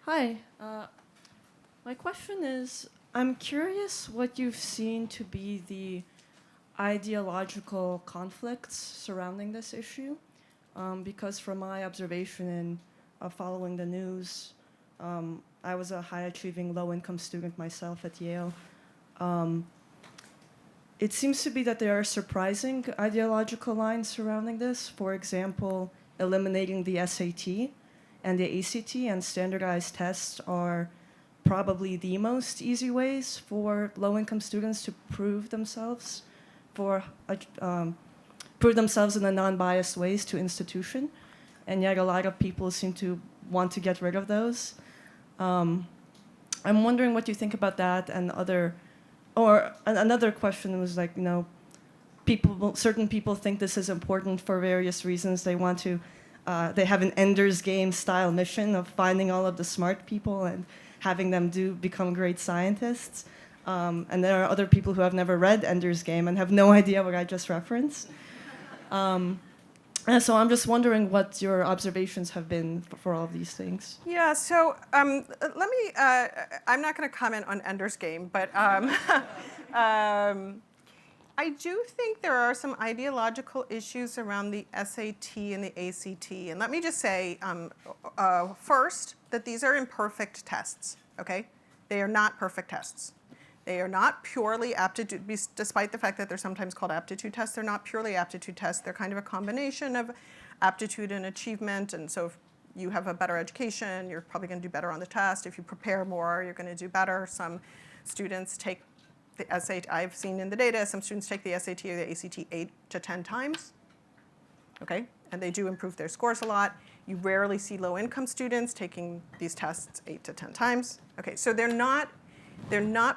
Hi. My question is, I'm curious what you've seen to be the ideological conflicts surrounding this issue, because from my observation and following the news, I was a high-achieving, low-income student myself at Yale. Um, it seems to be that there are surprising ideological lines surrounding this. For example, eliminating the SAT and the ACT and standardized tests are probably the most easy ways for low-income students to prove themselves prove themselves in a non-biased ways to institution, and yet a lot of people seem to want to get rid of those. Um, I'm wondering what you think about that and another question was like, certain people think this is important for various reasons. They have an Ender's Game style mission of finding all of the smart people and having them become great scientists. And there are other people who have never read Ender's Game and have no idea what I just referenced. And so I'm just wondering what your observations have been for all of these things. Yeah, so let me, I'm not going to comment on Ender's Game, but I do think there are some ideological issues around the SAT and the ACT. And let me just say first that these are imperfect tests, okay? They are not perfect tests. They are not purely aptitude, despite the fact that they're sometimes called aptitude tests, they're not purely aptitude tests. They're kind of a combination of aptitude and achievement. And so if you have a better education, you're probably going to do better on the test. If you prepare more, you're going to do better. Some students take the SAT, I've seen in the data, some students take the SAT or the ACT 8 to 10 times, okay? And they do improve their scores a lot. You rarely see low-income students taking these tests 8 to 10 times. Okay, so they're not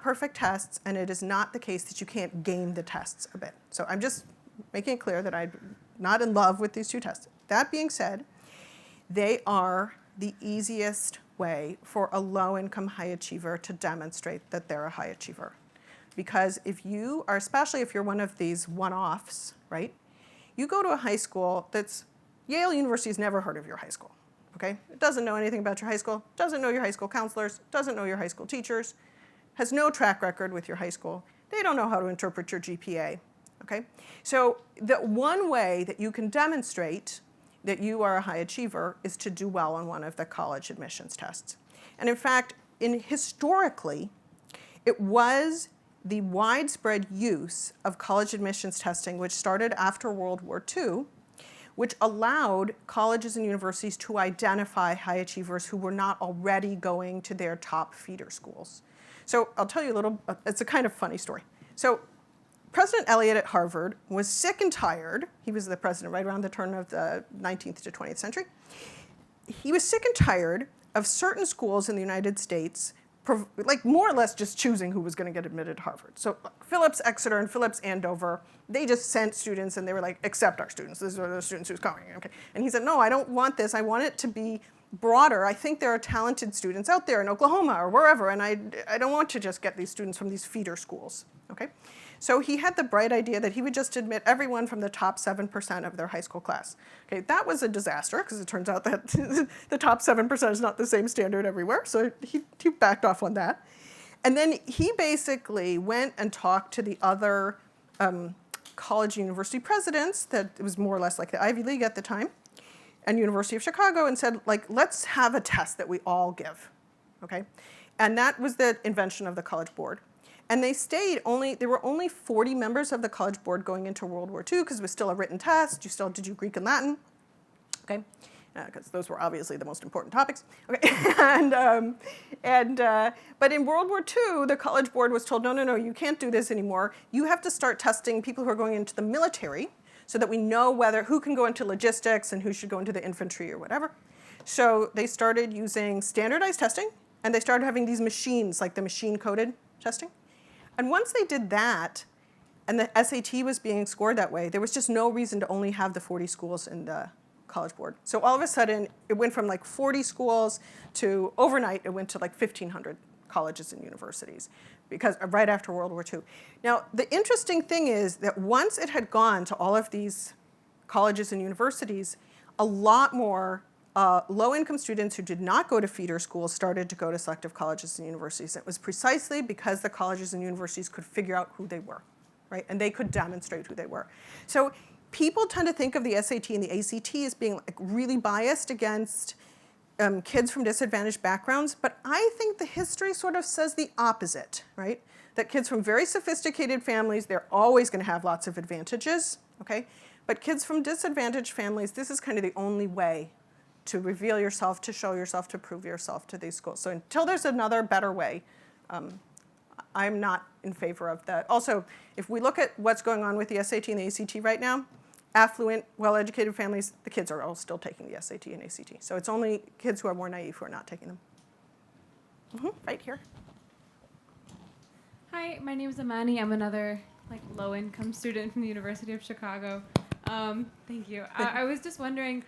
perfect tests, and it is not the case that you can't game the tests a bit. So I'm just making it clear that I'm not in love with these two tests. That being said, they are the easiest way for a low-income high achiever to demonstrate that they're a high achiever. Because if you are, especially if you're one of these one-offs, right? You go to a high school that's, Yale University's never heard of your high school, okay? It doesn't know anything about your high school, doesn't know your high school counselors, doesn't know your high school teachers, has no track record with your high school. They don't know how to interpret your GPA, okay? So the one way that you can demonstrate that you are a high achiever is to do well on one of the college admissions tests. And in fact, historically, it was the widespread use of college admissions testing, which started after World War II, which allowed colleges and universities to identify high achievers who were not already going to their top feeder schools. So I'll tell you a little, it's a kind of funny story. So President Eliot at Harvard was sick and tired. He was the president right around the turn of the 19th to 20th century. He was sick and tired of certain schools in the United States like more or less just choosing who was going to get admitted to Harvard. So Phillips Exeter and Phillips Andover, they just sent students and they were like, accept our students. These are the students who's coming. Okay. And he said, no, I don't want this. I want it to be broader. I think there are talented students out there in Oklahoma or wherever, and I don't want to just get these students from these feeder schools. Okay. So he had the bright idea that he would just admit everyone from the top 7% of their high school class. Okay, that was a disaster because it turns out that the top 7% is not the same standard everywhere. So he backed off on that. And then he basically went and talked to the other college university presidents that it was more or less like the Ivy League at the time and University of Chicago and said, like, let's have a test that we all give, okay? And that was the invention of the College Board. And they stayed there were only 40 members of the College Board going into World War II because it was still a written test. You still had to do Greek and Latin, okay? Because those were obviously the most important topics. Okay, but in World War II, the College Board was told, no, you can't do this anymore. You have to start testing people who are going into the military so that we know who can go into logistics and who should go into the infantry or whatever. So they started using standardized testing, and they started having these machines, like the machine-coded testing. And once they did that, and the SAT was being scored that way, there was just no reason to only have the 40 schools in the College Board. So all of a sudden, it went from like 40 schools to overnight, it went to like 1,500 colleges and universities, because right after World War II. Now, the interesting thing is that once it had gone to all of these colleges and universities, a lot more low-income students who did not go to feeder schools started to go to selective colleges and universities. It was precisely because the colleges and universities could figure out who they were, right? And they could demonstrate who they were. So people tend to think of the SAT and the ACT as being like really biased against kids from disadvantaged backgrounds, but I think the history sort of says the opposite, right? That kids from very sophisticated families, they're always going to have lots of advantages, okay? But kids from disadvantaged families, this is kind of the only way to reveal yourself, to show yourself, to prove yourself to these schools. So until there's another better way, I'm not in favor of that. Also, if we look at what's going on with the SAT and the ACT right now, affluent, well-educated families, the kids are all still taking the SAT and ACT. So it's only kids who are more naive who are not taking them. Right here. Hi, my name is Amani. I'm another low-income student from the University of Chicago. Thank you. I was just wondering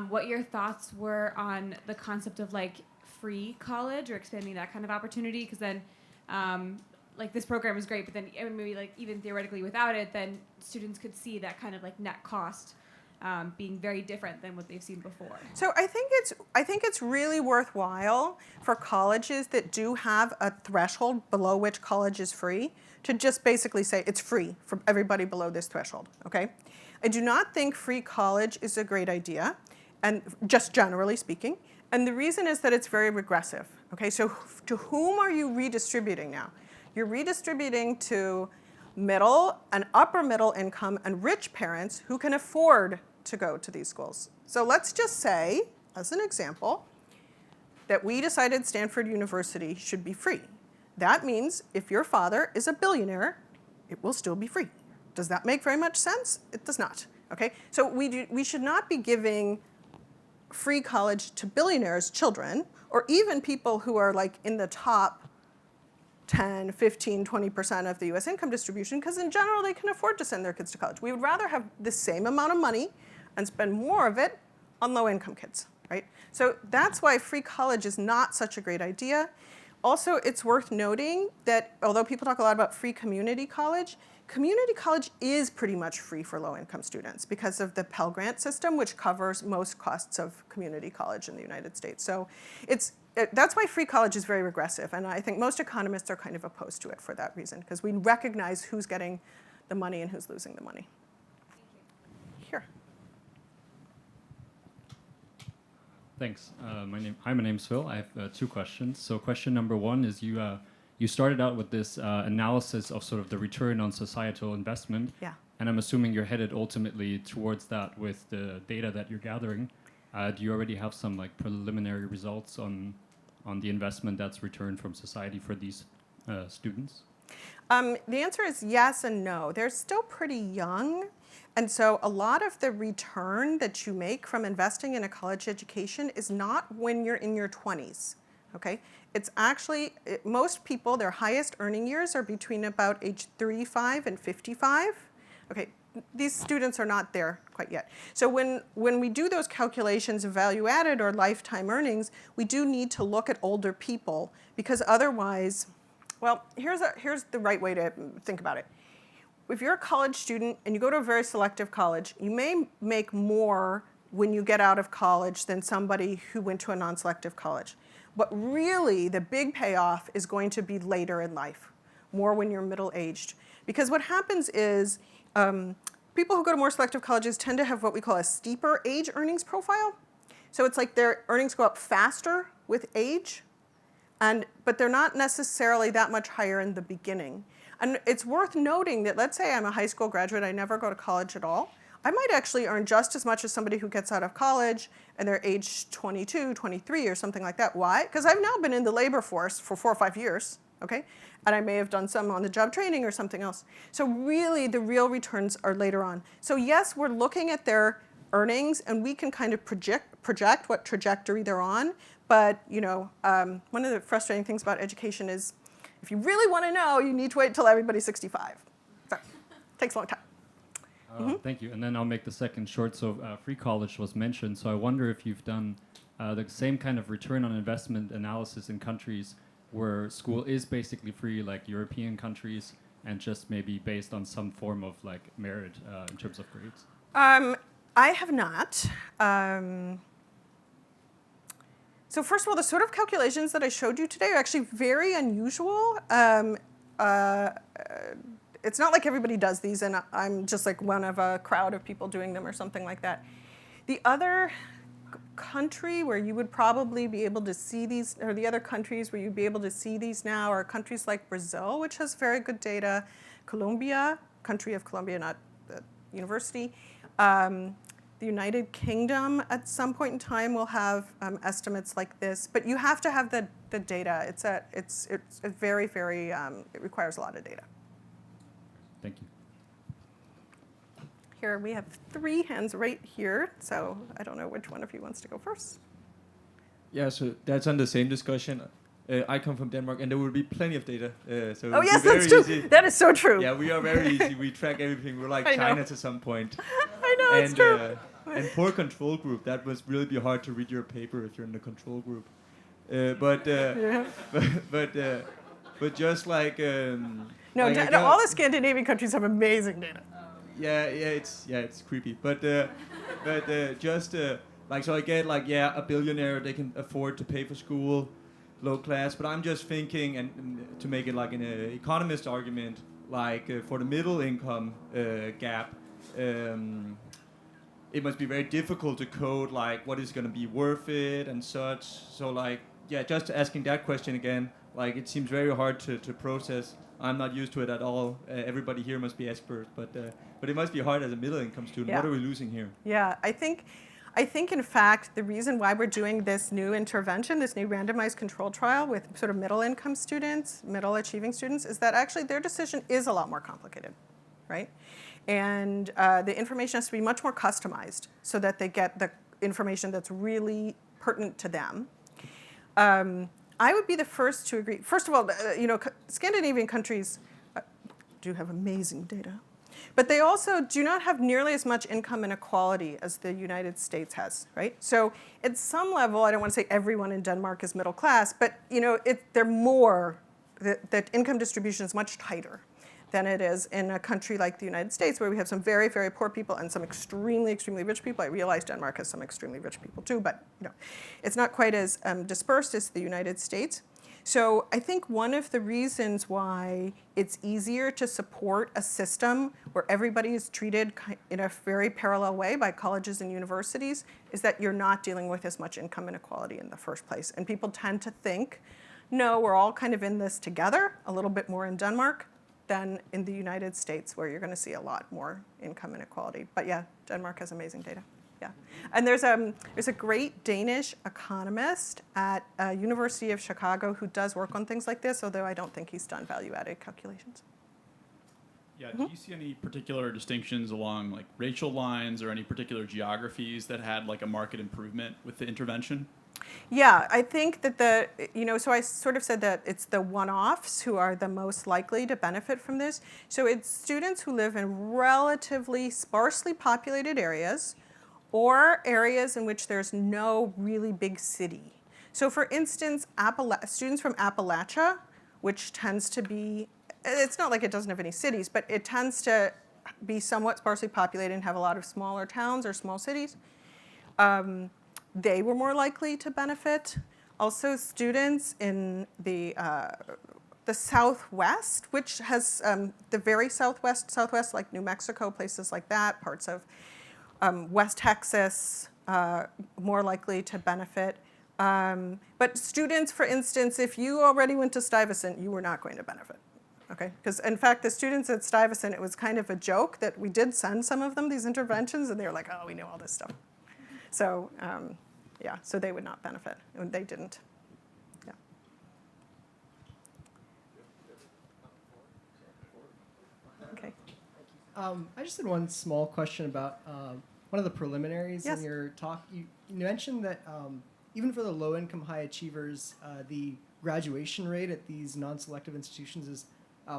what your thoughts were on the concept of free college or expanding that kind of opportunity, because then this program is great, but then maybe even theoretically without it, then students could see that kind of net cost being very different than what they've seen before. So I think it's really worthwhile for colleges that do have a threshold below which college is free to just basically say it's free for everybody below this threshold, okay? I do not think free college is a great idea, and just generally speaking, and the reason is that it's very regressive, okay? So to whom are you redistributing now? You're redistributing to middle and upper middle income and rich parents who can afford to go to these schools. So let's just say, as an example, that we decided Stanford University should be free. That means if your father is a billionaire, it will still be free. Does that make very much sense? It does not, okay? So we should not be giving free college to billionaires' children, or even people who are in the top 10, 15, 20% of the US income distribution, because in general they can afford to send their kids to college. We would rather have the same amount of money and spend more of it on low income kids, right? So that's why free college is not such a great idea. Also, it's worth noting that although people talk a lot about free community college is pretty much free for low income students because of the Pell Grant system, which covers most costs of community college in the United States. So that's why free college is very regressive, and I think most economists are kind of opposed to it for that reason, because we recognize who's getting the money and who's losing the money. Here. Thanks. My name's Phil. I have 2 questions. So question number 1 is you started out with this analysis of sort of the return on societal investment. Yeah. And I'm assuming you're headed ultimately towards that with the data that you're gathering. Do you already have some preliminary results on the investment that's returned from society for these students? The answer is yes and no. They're still pretty young, and so a lot of the return that you make from investing in a college education is not when you're in your 20s, okay? It's actually, most people, their highest earning years are between about age 35 and 55, okay? These students are not there quite yet. So when we do those calculations of value added or lifetime earnings, we do need to look at older people, because otherwise, well, here's the right way to think about it. If you're a college student and you go to a very selective college, you may make more when you get out of college than somebody who went to a non-selective college. But really, the big payoff is going to be later in life, more when you're middle-aged. Because what happens is, people who go to more selective colleges tend to have what we call a steeper age earnings profile. So it's like their earnings go up faster with age, but they're not necessarily that much higher in the beginning. And it's worth noting that, let's say I'm a high school graduate, I never go to college at all. I might actually earn just as much as somebody who gets out of college and they're age 22, 23 or something like that. Why? Because I've now been in the labor force for 4 or 5 years, okay? And I may have done some on-the-job training or something else. So really, the real returns are later on. So yes, we're looking at their earnings, and we can kind of project what trajectory they're on. But one of the frustrating things about education is, if you really want to know, you need to wait till everybody's 65. So it takes a long time. Thank you. And then I'll make the second short. So free college was mentioned. So I wonder if you've done the same kind of return on investment analysis in countries where school is basically free, like European countries, and just maybe based on some form of merit in terms of grades? I have not. So first of all, the sort of calculations that I showed you today are actually very unusual. It's not like everybody does these, and I'm just like one of a crowd of people doing them or something like that. The other country where you would probably be able to see these, or the other countries where you'd be able to see these now, are countries like Brazil, which has very good data, Colombia, country of Colombia, not the university. The United Kingdom at some point in time will have estimates like this, but you have to have the data. It's a very, very, it requires a lot of data. Thank you. Here we have 3 hands right here, so I don't know which one of you wants to go first. Yeah, so that's on the same discussion. I come from Denmark, and there will be plenty of data. So Oh it'll yes, be very that's true. easy. That is so true. Yeah, we are very easy. We track everything. We're like I know. China to some point. I know, it's And true. and for control group, that must really be hard to read your paper if you're in the control group. Yeah. But just like No, like I no, got- all the Scandinavian countries have amazing data. it's creepy. But just like, so I get like, a billionaire, they can afford to pay for school, low class. But I'm just thinking, and to make it like an economist argument, like for the middle income gap, it must be very difficult to code like what is going to be worth it and such. So like, just asking that question again, like it seems very hard to process. I'm not used to it at all. Everybody here must be expert, but it must be hard as a middle income student. Yeah. What are we losing here? Yeah, I think in fact the reason why we're doing this new intervention, this new randomized control trial with sort of middle income students, middle achieving students, is that actually their decision is a lot more complicated, right? And the information has to be much more customized so that they get the information that's really pertinent to them. I would be the first to agree. First of all, Scandinavian countries do have amazing data, but they also do not have nearly as much income inequality as the United States has, right? So at some level, I don't want to say everyone in Denmark is middle class, but they're more, the income distribution is much tighter than it is in a country like the United States, where we have some very, very poor people and some extremely, extremely rich people. I realize Denmark has some extremely rich people too, but it's not quite as dispersed as the United States. So I think one of the reasons why it's easier to support a system where everybody is treated in a very parallel way by colleges and universities is that you're not dealing with as much income inequality in the first place. And people tend to think, no, we're all kind of in this together, a little bit more in Denmark than in the United States, where you're going to see a lot more income inequality. But yeah, Denmark has amazing data. Yeah, and there's a great Danish economist at University of Chicago who does work on things like this, although I don't think he's done value-added calculations. Yeah, do you see any particular distinctions along like racial lines or any particular geographies that had like a market improvement with the intervention? Yeah, I think that so I sort of said that it's the one-offs who are the most likely to benefit from this. So it's students who live in relatively sparsely populated areas or areas in which there's no really big city. So for instance, students from Appalachia, which tends to be, it's not like it doesn't have any cities, but it tends to be somewhat sparsely populated and have a lot of smaller towns or small cities. They were more likely to benefit. Also, students in the Southwest, which has the very Southwest, like New Mexico, places like that, parts of West Texas, more likely to benefit. But students, for instance, if you already went to Stuyvesant, you were not going to benefit. Okay, because in fact, the students at Stuyvesant, it was kind of a joke that we did send some of them these interventions, and they were like, oh, we know all this stuff. So so they would not benefit, and they didn't. Yeah. Okay. I just had one small question about one of the preliminaries Yes. in your talk. You mentioned that even for the low-income high achievers, the graduation rate at these non-selective institutions is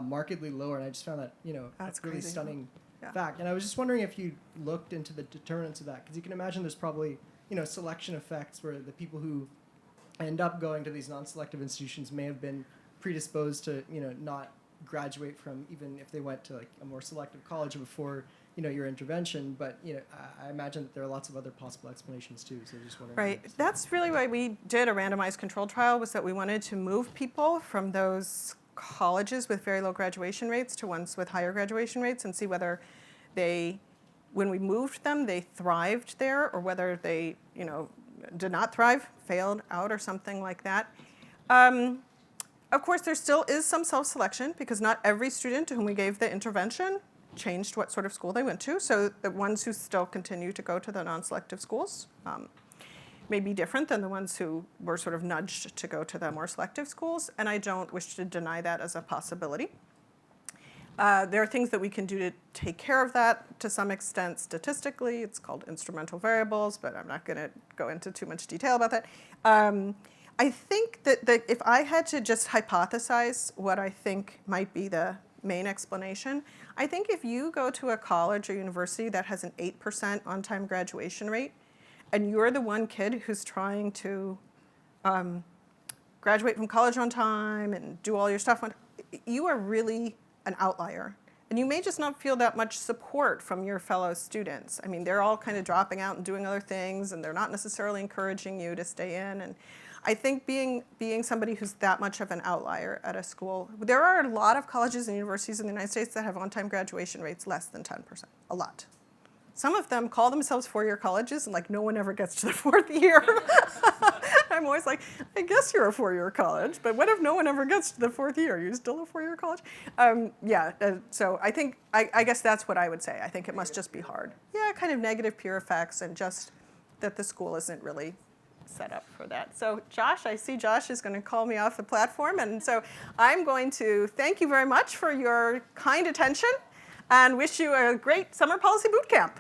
markedly lower, and I just found that That's a really crazy. stunning Yeah. fact. And I was just wondering if you looked into the determinants of that, because you can imagine there's probably selection effects where the people who end up going to these non-selective institutions may have been predisposed to not graduate from, even if they went to like a more selective college before your intervention, but I imagine that there are lots of other possible explanations too. So just wondering. Right. That's really why we did a randomized control trial, was that we wanted to move people from those colleges with very low graduation rates to ones with higher graduation rates, and see whether when we moved them, they thrived there, or whether they, did not thrive, failed out, or something like that. Of course, there still is some self-selection, because not every student to whom we gave the intervention changed what sort of school they went to. So the ones who still continue to go to the non-selective schools may be different than the ones who were sort of nudged to go to the more selective schools, and I don't wish to deny that as a possibility. There are things that we can do to take care of that to some extent statistically. It's called instrumental variables, but I'm not going to go into too much detail about that. I think that if I had to just hypothesize what I think might be the main explanation, I think if you go to a college or university that has an 8% on-time graduation rate, and you're the one kid who's trying to graduate from college on time and do all your stuff, you are really an outlier. And you may just not feel that much support from your fellow students. I mean, they're all kind of dropping out and doing other things, and they're not necessarily encouraging you to stay in. And I think being somebody who's that much of an outlier at a school, there are a lot of colleges and universities in the United States that have on-time graduation rates less than 10%, a lot. Some of them call themselves four-year colleges, and no one ever gets to the fourth year. I'm always like, I guess you're a four-year college, but what if no one ever gets to the fourth year? You're still a four-year college? So I think, I guess that's what I would say. I think it must just be hard. Yeah, kind of negative peer effects, and just that the school isn't really set up for that. So Josh, I see Josh is going to call me off the platform, and so I'm going to thank you very much for your kind attention and wish you a great summer policy boot camp.